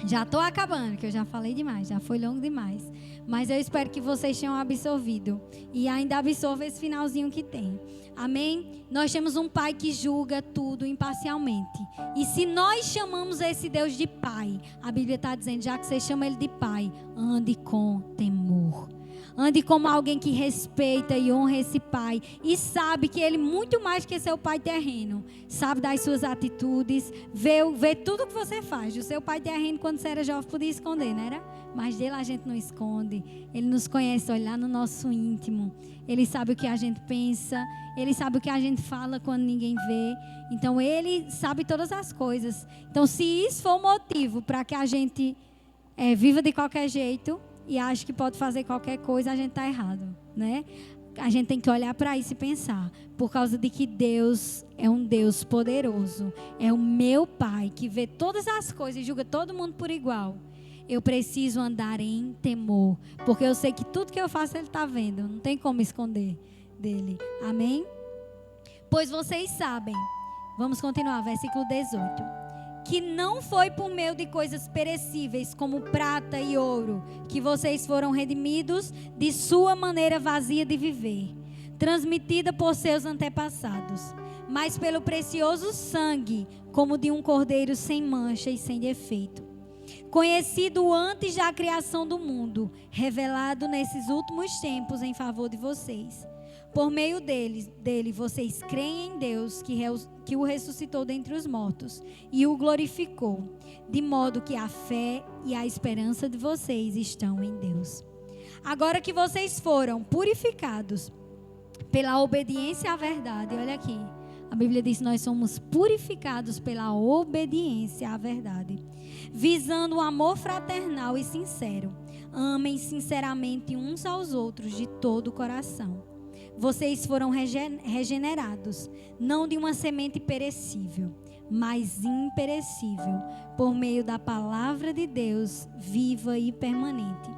Já estou acabando, que eu já falei demais, já foi longo demais. Mas eu espero que vocês tenham absorvido. E ainda absorva esse finalzinho que tem. Amém? Nós temos um pai que julga tudo imparcialmente. E se nós chamamos esse Deus de pai, a Bíblia está dizendo, já que você chama ele de pai, ande com temor. Ande como alguém que respeita e honra esse pai. E sabe que ele, muito mais que seu pai terreno, sabe das suas atitudes, vê tudo que você faz. O seu pai terreno, quando você era jovem, podia esconder, não era? Mas dele a gente não esconde. Ele nos conhece, olha lá no nosso íntimo. Ele sabe o que a gente pensa. Ele sabe o que a gente fala quando ninguém vê. Então ele sabe todas as coisas. Então se isso for motivo para que a gente viva de qualquer jeito e acha que pode fazer qualquer coisa, a gente está errado, né? A gente tem que olhar para isso e pensar, por causa de que Deus é um Deus poderoso, é o meu Pai que vê todas as coisas e julga todo mundo por igual. Eu preciso andar em temor, porque eu sei que tudo que eu faço Ele está vendo, não tem como esconder dele. Amém? Pois vocês sabem, vamos continuar, versículo 18. Que não foi por meio de coisas perecíveis como prata e ouro que vocês foram redimidos de sua maneira vazia de viver, transmitida por seus antepassados, mas pelo precioso sangue, como de um cordeiro sem mancha e sem defeito, conhecido antes da criação do mundo, revelado nesses últimos tempos em favor de vocês. Por meio dele vocês creem em Deus que o ressuscitou dentre os mortos e o glorificou, de modo que a fé e a esperança de vocês estão em Deus. Agora que vocês foram purificados pela obediência à verdade, olha aqui, a Bíblia diz que nós somos purificados pela obediência à verdade, visando o amor fraternal e sincero. Amem sinceramente uns aos outros de todo o coração. Vocês foram regenerados, não de uma semente perecível, mas imperecível, por meio da palavra de Deus, viva e permanente.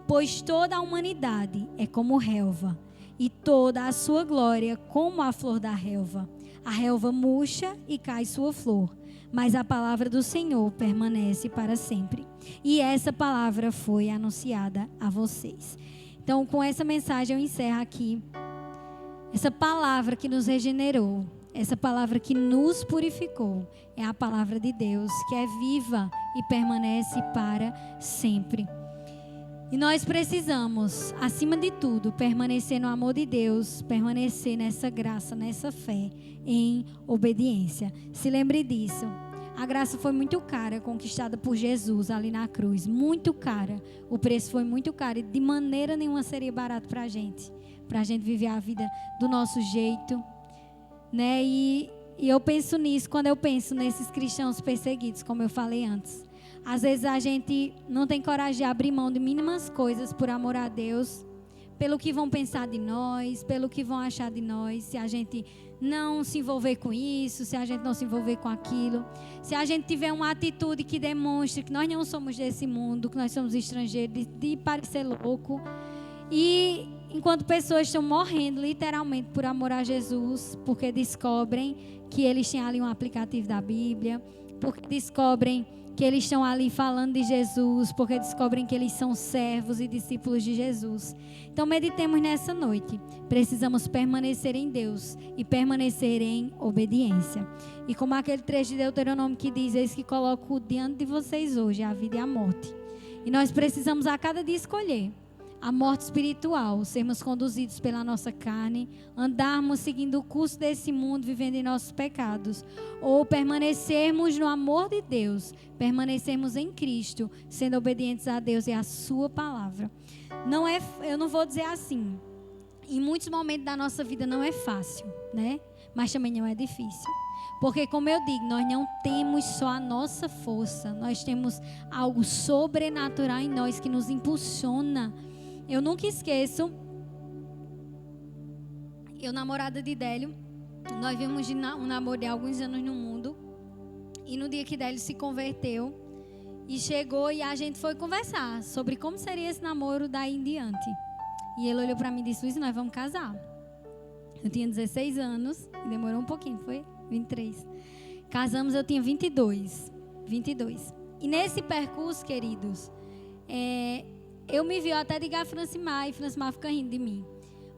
Pois toda a humanidade é como relva, e toda a sua glória como a flor da relva. A relva murcha e cai sua flor, mas a palavra do Senhor permanece para sempre. E essa palavra foi anunciada a vocês. Então, com essa mensagem eu encerro aqui. Essa palavra que nos regenerou, essa palavra que nos purificou, é a palavra de Deus, que é viva e permanece para sempre. E nós precisamos, acima de tudo, permanecer no amor de Deus, permanecer nessa graça, nessa fé, em obediência. Se lembre disso. A graça foi muito cara, conquistada por Jesus ali na cruz. Muito cara. O preço foi muito caro e de maneira nenhuma seria barato para a gente viver a vida do nosso jeito, né? E eu penso nisso quando eu penso nesses cristãos perseguidos, como eu falei antes. Às vezes a gente não tem coragem de abrir mão de mínimas coisas por amor a Deus, pelo que vão pensar de nós, pelo que vão achar de nós, se a gente não se envolver com isso, se a gente não se envolver com aquilo, se a gente tiver uma atitude que demonstre que nós não somos desse mundo, que nós somos estrangeiros, de parecer louco. E enquanto pessoas estão morrendo literalmente por amor a Jesus, porque descobrem que eles têm ali um aplicativo da Bíblia, porque descobrem que eles estão ali falando de Jesus, porque descobrem que eles são servos e discípulos de Jesus. Então meditemos nessa noite. Precisamos permanecer em Deus e permanecer em obediência. E como aquele trecho de Deuteronômio que diz: eis que coloco diante de vocês hoje a vida e a morte. E nós precisamos a cada dia escolher a morte espiritual, sermos conduzidos pela nossa carne, andarmos seguindo o curso desse mundo, vivendo em nossos pecados, ou permanecermos no amor de Deus, permanecermos em Cristo, sendo obedientes a Deus e a sua palavra. Eu não vou dizer assim, em muitos momentos da nossa vida não é fácil, né? Mas também não é difícil. Porque, como eu digo, nós não temos só a nossa força, nós temos algo sobrenatural em nós que nos impulsiona. Eu nunca esqueço, eu, namorada de Délio, nós vimos um namoro de alguns anos no mundo. E no dia que Délio se converteu, e chegou e a gente foi conversar sobre como seria esse namoro daí em diante. E ele olhou para mim e disse: Luiz, nós vamos casar. Eu tinha 16 anos, e demorou um pouquinho, foi 23. Casamos, eu tinha 22. E nesse percurso, queridos, eu me vi, eu até digo a Francimar, e Francimar fica rindo de mim.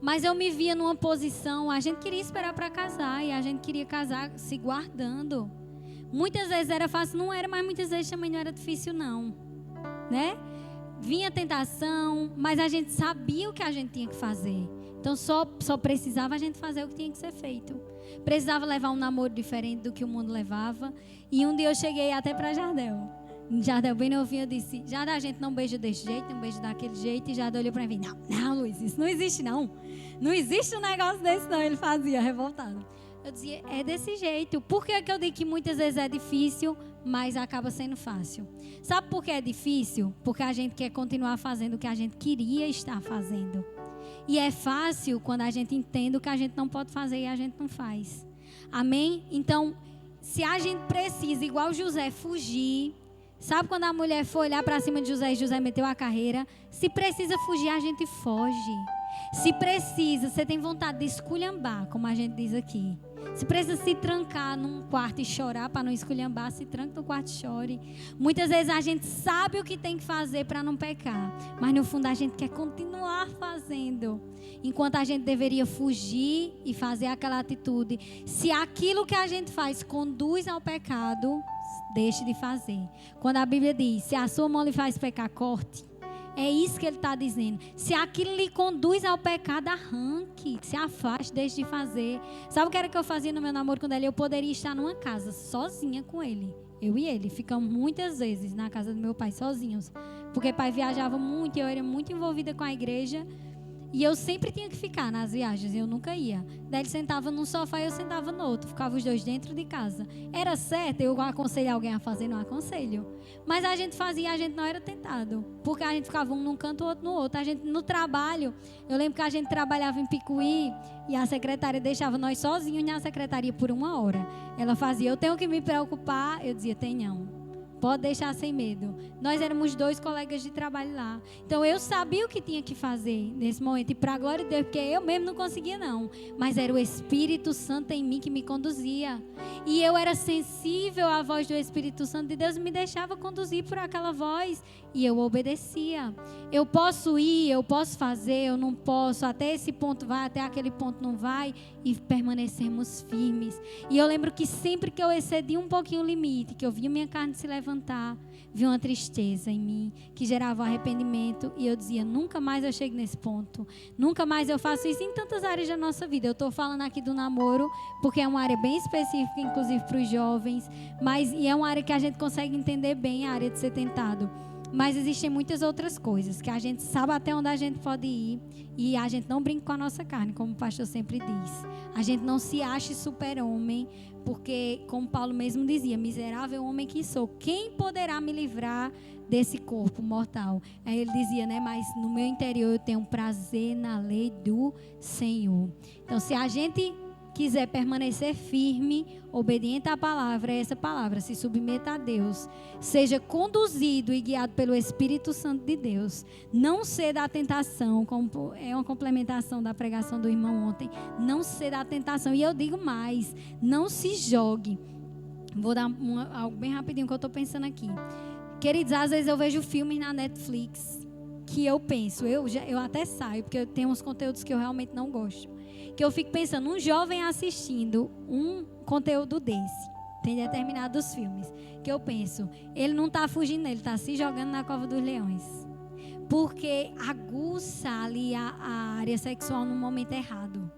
Mas eu me via numa posição, a gente queria esperar para casar, e a gente queria casar se guardando. Muitas vezes era fácil, não era, mas muitas vezes também não era difícil não, né? Vinha tentação, mas a gente sabia o que a gente tinha que fazer. Então só precisava a gente fazer o que tinha que ser feito. Precisava levar um namoro diferente do que o mundo levava. E um dia eu cheguei até para Jardel. Jardel, bem novinho, eu disse: Jardel, a gente não beija desse jeito, não beija daquele jeito. E Jardel olhou para mim: não, Luiz, isso não existe não. Não existe um negócio desse não. Ele fazia, revoltado. Eu dizia: é desse jeito. Por que eu digo que muitas vezes é difícil, mas acaba sendo fácil? Sabe por que é difícil? Porque a gente quer continuar fazendo o que a gente queria estar fazendo. E é fácil quando a gente entende o que a gente não pode fazer e a gente não faz. Amém? Então, se a gente precisa, igual José, fugir. Sabe quando a mulher foi olhar para cima de José e José meteu a carreira? Se precisa fugir, a gente foge. Se precisa, você tem vontade de esculhambar, como a gente diz aqui. Se precisa se trancar num quarto e chorar para não esculhambar, se tranca no quarto e chore. Muitas vezes a gente sabe o que tem que fazer para não pecar, mas no fundo a gente quer continuar fazendo, enquanto a gente deveria fugir e fazer aquela atitude. Se aquilo que a gente faz conduz ao pecado, deixe de fazer. Quando a Bíblia diz: se a sua mão lhe faz pecar, corte. É isso que ele está dizendo. Se aquilo lhe conduz ao pecado, arranque, se afaste, deixe de fazer. Sabe o que era que eu fazia no meu namoro com ele? Eu poderia estar numa casa sozinha com ele. Eu e ele ficamos muitas vezes na casa do meu pai sozinhos. Porque o pai viajava muito e eu era muito envolvida com a igreja. E eu sempre tinha que ficar nas viagens, eu nunca ia. Daí ele sentava num sofá e eu sentava no outro. Ficava os dois dentro de casa. Era certo eu aconselhar alguém a fazer? Não aconselho. Mas a gente fazia, a gente não era tentado. Porque a gente ficava um num canto, o outro no outro. A gente, no trabalho, eu lembro que a gente trabalhava em Picuí e a secretária deixava nós sozinhos na secretaria por 1 hora. Ela fazia: eu tenho que me preocupar. Eu dizia: tem não. Pode deixar sem medo. Nós éramos 2 colegas de trabalho lá. Então eu sabia o que tinha que fazer nesse momento. E para a glória de Deus, porque eu mesmo não conseguia não. Mas era o Espírito Santo em mim que me conduzia. E eu era sensível à voz do Espírito Santo de Deus. Me deixava conduzir por aquela voz. E eu obedecia. Eu posso ir, eu posso fazer, eu não posso. Até esse ponto vai, até aquele ponto não vai. E permanecemos firmes. E eu lembro que sempre que eu excedi um pouquinho o limite, que eu via minha carne se levantar, vi uma tristeza em mim que gerava arrependimento, e eu dizia: nunca mais eu chego nesse ponto, nunca mais eu faço isso. Em tantas áreas da nossa vida, eu estou falando aqui do namoro porque é uma área bem específica, inclusive para os jovens, e é uma área que a gente consegue entender bem, a área de ser tentado. Mas existem muitas outras coisas que a gente sabe até onde a gente pode ir, e a gente não brinca com a nossa carne, como o pastor sempre diz. A gente não se acha super-homem, porque, como Paulo mesmo dizia: miserável homem que sou, quem poderá me livrar desse corpo mortal? Aí ele dizia, né? Mas no meu interior eu tenho prazer na lei do Senhor. Então, se a gente quiser permanecer firme, obediente à palavra, é essa palavra, se submeta a Deus, seja conduzido e guiado pelo Espírito Santo de Deus, não ceda à tentação, como é uma complementação da pregação do irmão ontem, não ceda à tentação. E eu digo mais, não se jogue. Vou dar algo bem rapidinho que eu estou pensando aqui. Queridos, às vezes eu vejo filmes na Netflix que eu penso, eu até saio, porque eu tenho uns conteúdos que eu realmente não gosto. Que eu fico pensando, um jovem assistindo um conteúdo desse, tem determinados filmes, que eu penso, ele não está fugindo, ele está se jogando na cova dos leões. Porque aguça ali a área sexual no momento errado.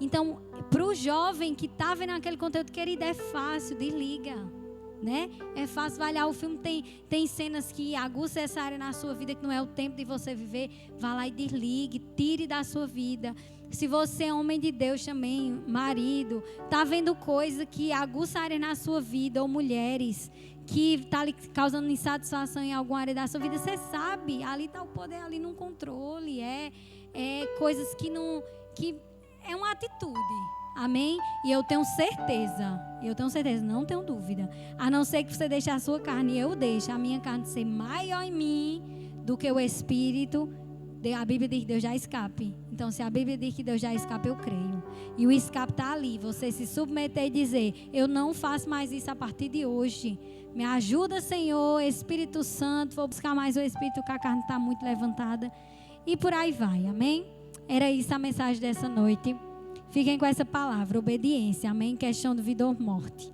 Então, para o jovem que está vendo aquele conteúdo, querido, é fácil, desliga. Né? É fácil, vai lá, o filme tem cenas que aguçam essa área na sua vida, que não é o tempo de você viver. Vá lá e desligue, tire da sua vida. Se você é homem de Deus também, marido, está vendo coisa que aguça a área na sua vida, ou mulheres que está causando insatisfação em alguma área da sua vida, você sabe, ali está o poder, ali no controle, é coisas que é uma atitude. Amém? E eu tenho certeza, não tenho dúvida. A não ser que você deixe a sua carne, eu deixo a minha carne ser maior em mim do que o Espírito. A Bíblia diz que Deus já escape. Então, se a Bíblia diz que Deus já escape, eu creio. E o escape está ali. Você se submeter e dizer, eu não faço mais isso a partir de hoje. Me ajuda, Senhor, Espírito Santo. Vou buscar mais o Espírito, porque a carne está muito levantada. E por aí vai, amém? Era isso a mensagem dessa noite. Fiquem com essa palavra, obediência, amém? Questão de vida ou morte.